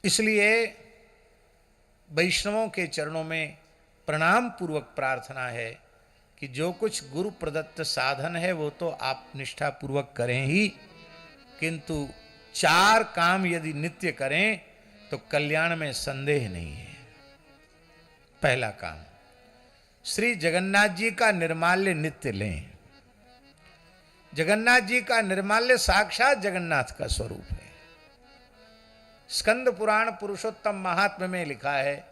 इसलिए वैष्णवों के चरणों में प्रणाम पूर्वक प्रार्थना है कि जो कुछ गुरु प्रदत्त साधन है वो तो आप निष्ठा पूर्वक करें ही, किंतु 4 काम यदि नित्य करें तो कल्याण में संदेह नहीं है। पहला काम, श्री जगन्नाथ जी का निर्माल्य नित्य लें। जगन्नाथ जी का निर्माल्य साक्षात जगन्नाथ का स्वरूप है। स्कंद पुराण पुरुषोत्तम महात्म्य में लिखा है,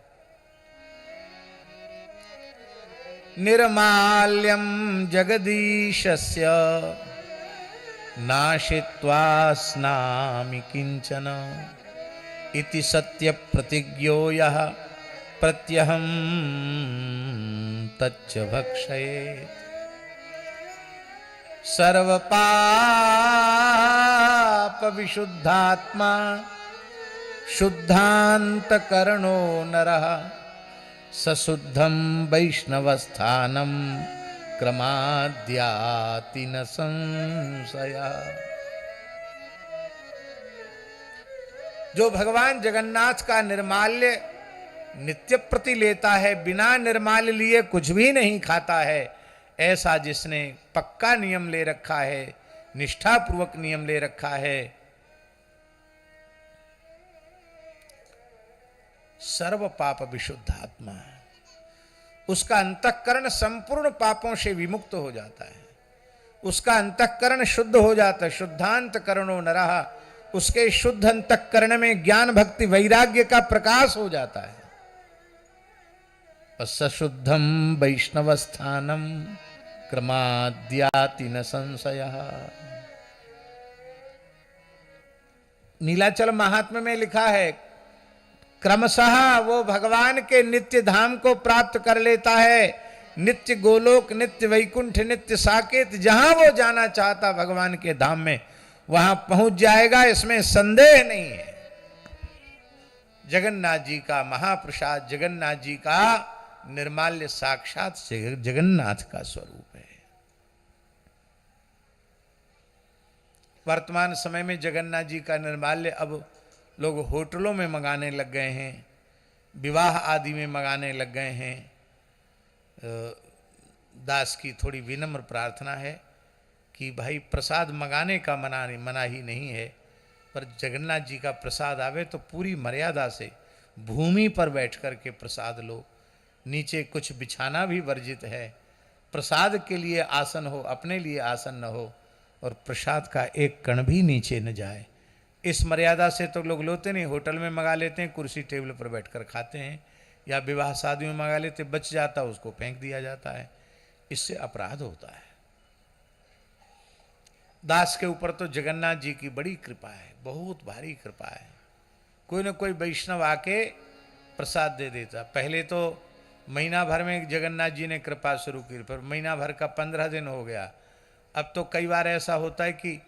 निर्माल्यम जगदीशस्य नाशित्वा स्नामि किंचन इति सत्य प्रतिज्ञो यः प्रत्यहं तच्च भक्षयेत्। सर्व पाप विशुद्धात्मा शुद्धांतकरणो नरः सशुद्धं वैष्णवस्थानं क्रमाद्याति न संशयः। जो भगवान जगन्नाथ का निर्माल्य नित्य प्रति लेता है, बिना निर्माल्य लिए कुछ भी नहीं खाता है, ऐसा जिसने पक्का नियम ले रखा है, निष्ठापूर्वक नियम ले रखा है, सर्व पाप विशुद्धात्मा, उसका अंतःकरण संपूर्ण पापों से विमुक्त हो जाता है। उसका अंतःकरण शुद्ध हो जाता है। शुद्धांत करणो नरः, उसके शुद्ध अंतःकरण में ज्ञान भक्ति वैराग्य का प्रकाश हो जाता है। सशुद्धम वैष्णवस्थानम क्रमाद्याति न संशयः। नीलाचल महात्म्य में लिखा है, क्रमशः वो भगवान के नित्य धाम को प्राप्त कर लेता है। नित्य गोलोक, नित्य वैकुंठ, नित्य साकेत, जहां वो जाना चाहता भगवान के धाम में वहां पहुंच जाएगा, इसमें संदेह नहीं है। जगन्नाथ जी का महाप्रसाद, जगन्नाथ जी का निर्माल्य साक्षात जगन्नाथ का स्वरूप है। वर्तमान समय में जगन्नाथ जी का निर्माल्य अब लोग होटलों में मंगाने लग गए हैं, विवाह आदि में मंगाने लग गए हैं। दास की थोड़ी विनम्र प्रार्थना है कि भाई प्रसाद मंगाने का मना ही नहीं है, पर जगन्नाथ जी का प्रसाद आवे तो पूरी मर्यादा से भूमि पर बैठ कर के प्रसाद लो। नीचे कुछ बिछाना भी वर्जित है। प्रसाद के लिए आसन हो, अपने लिए आसन न हो, और प्रसाद का एक कण भी नीचे न जाए। इस मर्यादा से तो लोग लोते नहीं, होटल में मंगा लेते हैं, कुर्सी टेबल पर बैठकर खाते हैं, या विवाह शादी में मंगा लेते, बच जाता उसको फेंक दिया जाता है। इससे अपराध होता है। दास के ऊपर तो जगन्नाथ जी की बड़ी कृपा है, बहुत भारी कृपा है। कोई न कोई वैष्णव आके प्रसाद दे देता। पहले तो महीना भर में जगन्नाथ जी ने कृपा शुरू की, फिर महीना भर का 15 दिन हो गया। अब तो कई बार ऐसा होता है कि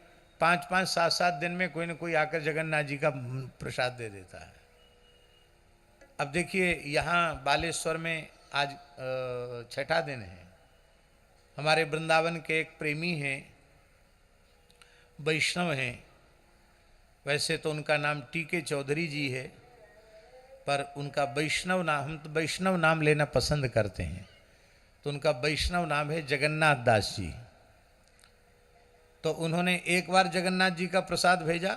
5-5, 7-7 दिन में कोई न कोई आकर जगन्नाथ जी का प्रसाद दे देता है। अब देखिए, यहाँ बालेश्वर में आज 6ठा दिन है। हमारे वृंदावन के एक प्रेमी हैं, वैष्णव हैं। वैसे तो उनका नाम टीके चौधरी जी है, पर उनका वैष्णव नाम, हम तो वैष्णव नाम लेना पसंद करते हैं, तो उनका वैष्णव नाम है जगन्नाथ दास जी। तो उन्होंने एक बार जगन्नाथ जी का प्रसाद भेजा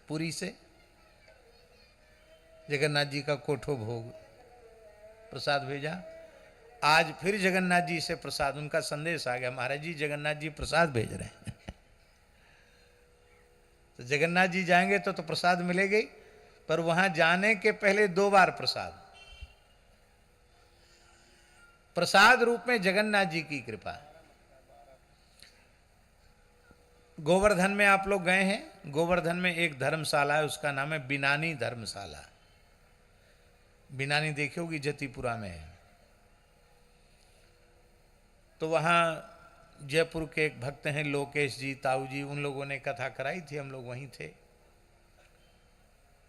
पुरी से, जगन्नाथ जी का कोठो भोग प्रसाद भेजा। आज फिर जगन्नाथ जी से प्रसाद, उनका संदेश आ गया, महाराज जी जगन्नाथ जी प्रसाद भेज रहे हैं। तो जगन्नाथ जी जाएंगे तो प्रसाद मिलेगा ही, पर वहां जाने के पहले 2 बार प्रसाद रूप में जगन्नाथ जी की कृपा। गोवर्धन में आप लोग गए हैं? गोवर्धन में एक धर्मशाला है, उसका नाम है बिनानी धर्मशाला। बिनानी देखी होगी, जतीपुरा में है। तो वहाँ जयपुर के एक भक्त हैं लोकेश जी, ताऊ जी, उन लोगों ने कथा कराई थी, हम लोग वहीं थे।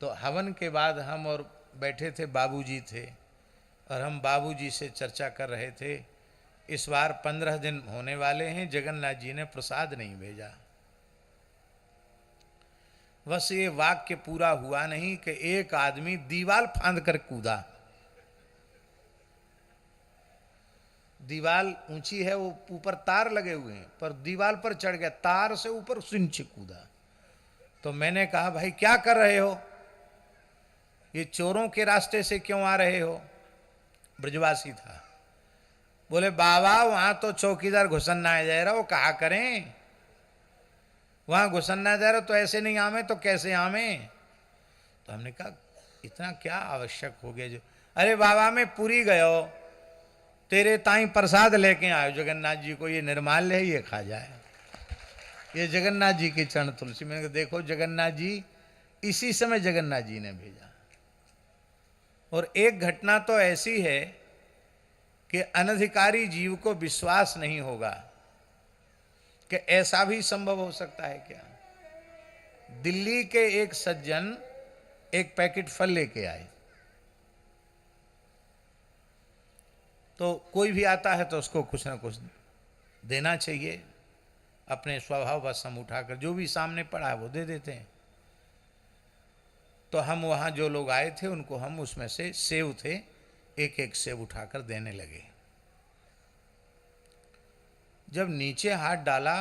तो हवन के बाद हम और बैठे थे, बाबूजी थे, और हम बाबूजी से चर्चा कर रहे थे, इस बार 15 दिन होने वाले हैं, जगन्नाथ जी ने प्रसाद नहीं भेजा। बस ये वाक्य पूरा हुआ नहीं कि एक आदमी दीवार फांद कर कूदा। दीवार ऊंची है, वो ऊपर तार लगे हुए हैं, पर दीवार पर चढ़ गया, तार से ऊपर सिंच कूदा। तो मैंने कहा भाई क्या कर रहे हो, ये चोरों के रास्ते से क्यों आ रहे हो? ब्रजवासी था। बोले बाबा वहां तो चौकीदार घुसन्ना जा रहा, वो कहा करें वहां घुसन्ना जा रहा, तो ऐसे नहीं आवे तो कैसे आवे? तो हमने कहा इतना क्या आवश्यक हो गया जो, अरे बाबा मैं पूरी गयो, तेरे ताई प्रसाद लेके आयो जगन्नाथ जी को, ये निर्माल्य है, ये खा जाए, ये जगन्नाथ जी की चरण तुलसी। मैंने कहा देखो जगन्नाथ जी, इसी समय जगन्नाथ जी ने भेजा। और एक घटना तो ऐसी है कि अनधिकारी जीव को विश्वास नहीं होगा कि ऐसा भी संभव हो सकता है क्या। दिल्ली के एक सज्जन एक पैकेट फल लेके आए, तो कोई भी आता है तो उसको कुछ ना कुछ देना चाहिए, अपने स्वभाव बस हम उठाकर जो भी सामने पड़ा है वो दे देते हैं। तो हम वहाँ जो लोग आए थे उनको हम उसमें से सेव थे, एक एक सेव उठाकर देने लगे। जब नीचे हाथ डाला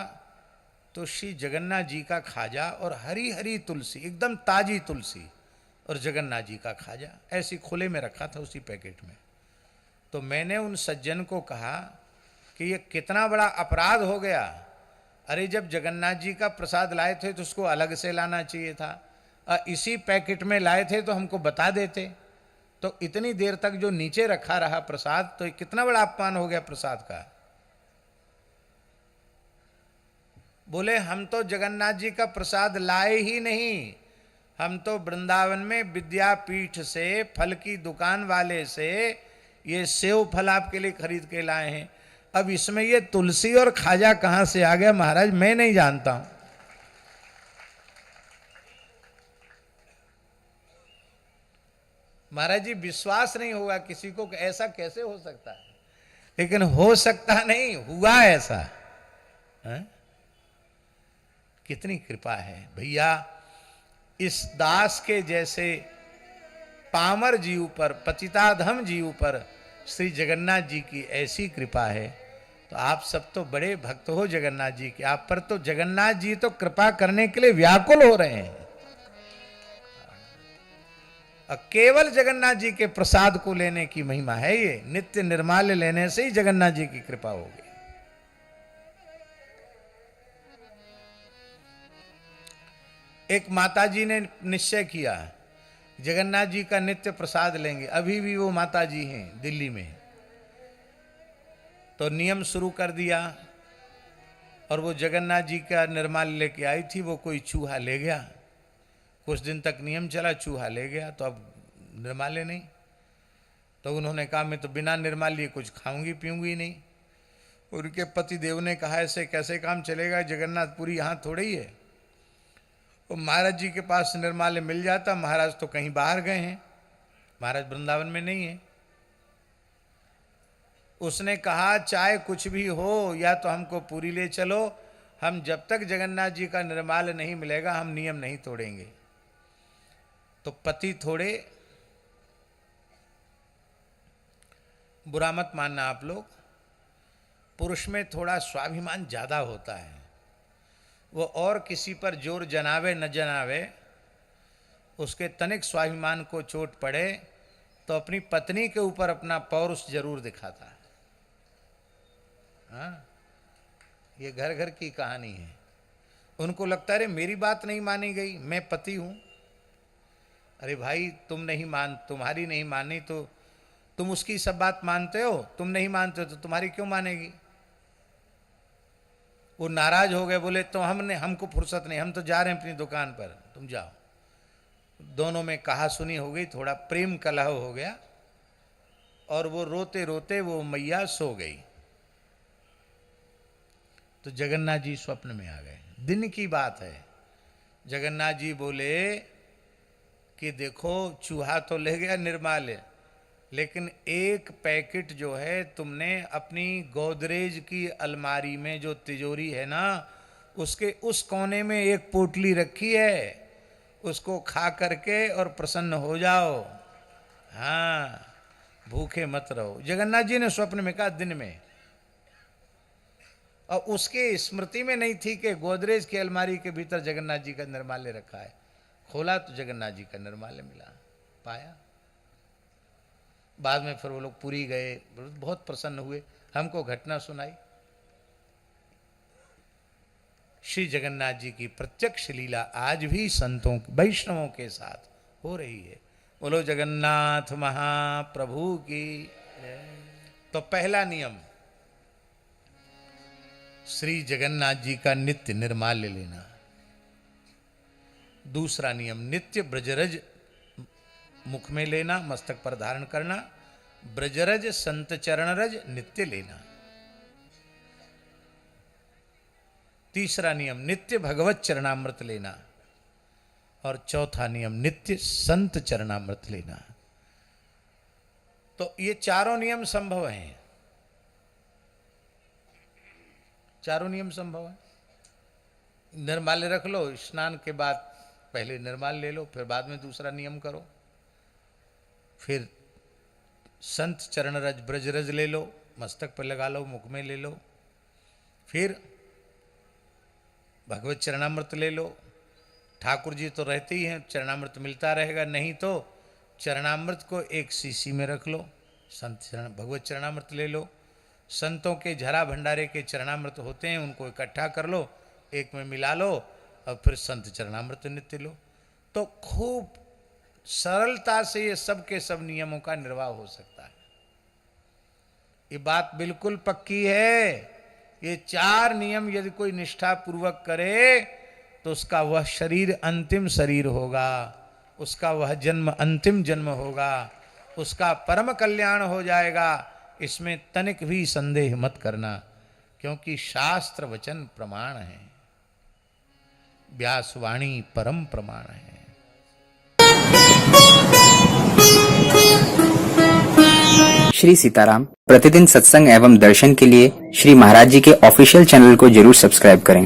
तो श्री जगन्नाथ जी का खाजा और हरी हरी तुलसी, एकदम ताजी तुलसी, और जगन्नाथ जी का खाजा ऐसी खुले में रखा था उसी पैकेट में। तो मैंने उन सज्जन को कहा कि ये कितना बड़ा अपराध हो गया। अरे जब जगन्नाथ जी का प्रसाद लाए थे तो उसको अलग से लाना चाहिए था, इसी पैकेट में लाए थे तो हमको बता देते। तो इतनी देर तक जो नीचे रखा रहा प्रसाद, तो कितना बड़ा अपमान हो गया प्रसाद का। बोले हम तो जगन्नाथ जी का प्रसाद लाए ही नहीं, हम तो वृंदावन में विद्यापीठ से फल की दुकान वाले से ये सेव फल आपके लिए खरीद के लाए हैं। अब इसमें ये तुलसी और खाजा कहां से आ गया महाराज, मैं नहीं जानता हूं। महाराज जी विश्वास नहीं होगा किसी को कि ऐसा कैसे हो सकता है, लेकिन हो सकता नहीं, हुआ ऐसा है? कितनी कृपा है भैया इस दास के जैसे पामर जीव पर, पतिताधम जीव पर श्री जगन्नाथ जी की ऐसी कृपा है। तो आप सब तो बड़े भक्त हो जगन्नाथ जी के, आप पर तो जगन्नाथ जी तो कृपा करने के लिए व्याकुल हो रहे हैं। केवल जगन्नाथ जी के प्रसाद को लेने की महिमा है ये, नित्य निर्माल्य लेने से ही जगन्नाथ जी की कृपा होगी। एक माता जी ने निश्चय किया जगन्नाथ जी का नित्य प्रसाद लेंगे, अभी भी वो माता जी हैं दिल्ली में। तो नियम शुरू कर दिया, और वो जगन्नाथ जी का निर्माल्य लेके आई थी, वो कोई चूहा ले गया। कुछ दिन तक नियम चला, चूहा ले गया, तो अब निर्माल्य नहीं। तो उन्होंने कहा मैं तो बिना निर्माल्य कुछ खाऊंगी पीऊंगी नहीं। उनके पति देव ने कहा ऐसे कैसे काम चलेगा, जगन्नाथपुरी यहाँ थोड़े ही है। तो महाराज जी के पास निर्माल्य मिल जाता, महाराज तो कहीं बाहर गए हैं, महाराज वृंदावन में नहीं है। उसने कहा चाहे कुछ भी हो, या तो हमको पूरी ले चलो, हम जब तक जगन्नाथ जी का निर्माल्य नहीं मिलेगा हम नियम नहीं तोड़ेंगे। तो पति थोड़े, बुरा मत मानना आप लोग, पुरुष में थोड़ा स्वाभिमान ज्यादा होता है। वो और किसी पर जोर जनावे न जनावे, उसके तनिक स्वाभिमान को चोट पड़े तो अपनी पत्नी के ऊपर अपना पौरुष जरूर दिखाता है। हाँ, ये घर घर की कहानी है। उनको लगता है मेरी बात नहीं मानी गई, मैं पति हूं। अरे भाई तुम नहीं मान, तुम्हारी नहीं मानी तो तुम उसकी सब बात मानते हो, तुम नहीं मानते हो तो तुम्हारी क्यों मानेगी। वो नाराज हो गए, बोले तो हमको फुर्सत नहीं, हम तो जा रहे हैं अपनी दुकान पर, तुम जाओ। दोनों में कहा सुनी हो गई, थोड़ा प्रेम कलह हो गया, और वो रोते रोते वो मैया सो गई। तो जगन्नाथ जी स्वप्न में आ गए, दिन की बात है। जगन्नाथ जी बोले कि देखो चूहा तो ले गया निर्माल्य, लेकिन एक पैकेट जो है तुमने अपनी गोदरेज की अलमारी में जो तिजोरी है ना, उसके उस कोने में एक पोटली रखी है, उसको खा करके और प्रसन्न हो जाओ। हाँ, भूखे मत रहो। जगन्नाथ जी ने स्वप्न में कहा दिन में, और उसके स्मृति में नहीं थी कि गोदरेज की अलमारी के भीतर जगन्नाथ जी का निर्माल्य रखा है। खोला तो जगन्नाथ जी का निर्माल्य मिला, पाया। बाद में फिर वो लोग पुरी गए, बहुत प्रसन्न हुए, हमको घटना सुनाई। श्री जगन्नाथ जी की प्रत्यक्ष लीला आज भी संतों वैष्णवों के साथ हो रही है। बोलो जगन्नाथ महाप्रभु की। तो पहला नियम, श्री जगन्नाथ जी का नित्य निर्माल्य लेना। दूसरा नियम, नित्य ब्रजरज मुख में लेना, मस्तक पर धारण करना। ब्रजरज संत चरणरज नित्य लेना। तीसरा नियम, नित्य भगवत चरणामृत लेना। और चौथा नियम, नित्य संत चरणामृत लेना। तो ये चारों नियम संभव हैं, चारों नियम संभव है। निर्माल्य रख लो, स्नान के बाद पहले निर्माल्य ले लो, फिर बाद में दूसरा नियम करो। फिर संत चरणरज ब्रजरज ले लो, मस्तक पर लगा लो, मुख में ले लो। फिर भगवत चरणामृत ले लो। ठाकुर जी तो रहते ही हैं, चरणामृत मिलता रहेगा। नहीं तो चरणामृत को एक शीशी में रख लो, भगवत चरणामृत ले लो। संतों के झरा भंडारे के चरणामृत होते हैं, उनको इकट्ठा कर लो, एक में मिला लो, और फिर संत चरणामृत नित्य लो। तो खूब सरलता से ये सब के सब नियमों का निर्वाह हो सकता है। ये बात बिल्कुल पक्की है। ये चार नियम यदि कोई निष्ठा पूर्वक करे तो उसका वह शरीर अंतिम शरीर होगा, उसका वह जन्म अंतिम जन्म होगा, उसका परम कल्याण हो जाएगा। इसमें तनिक भी संदेह मत करना, क्योंकि शास्त्र वचन प्रमाण है, व्यासवाणी परम प्रमाण है। श्री सीताराम प्रतिदिन सत्संग एवं दर्शन के लिए श्री महाराज जी के ऑफिशियल चैनल को जरूर सब्सक्राइब करें।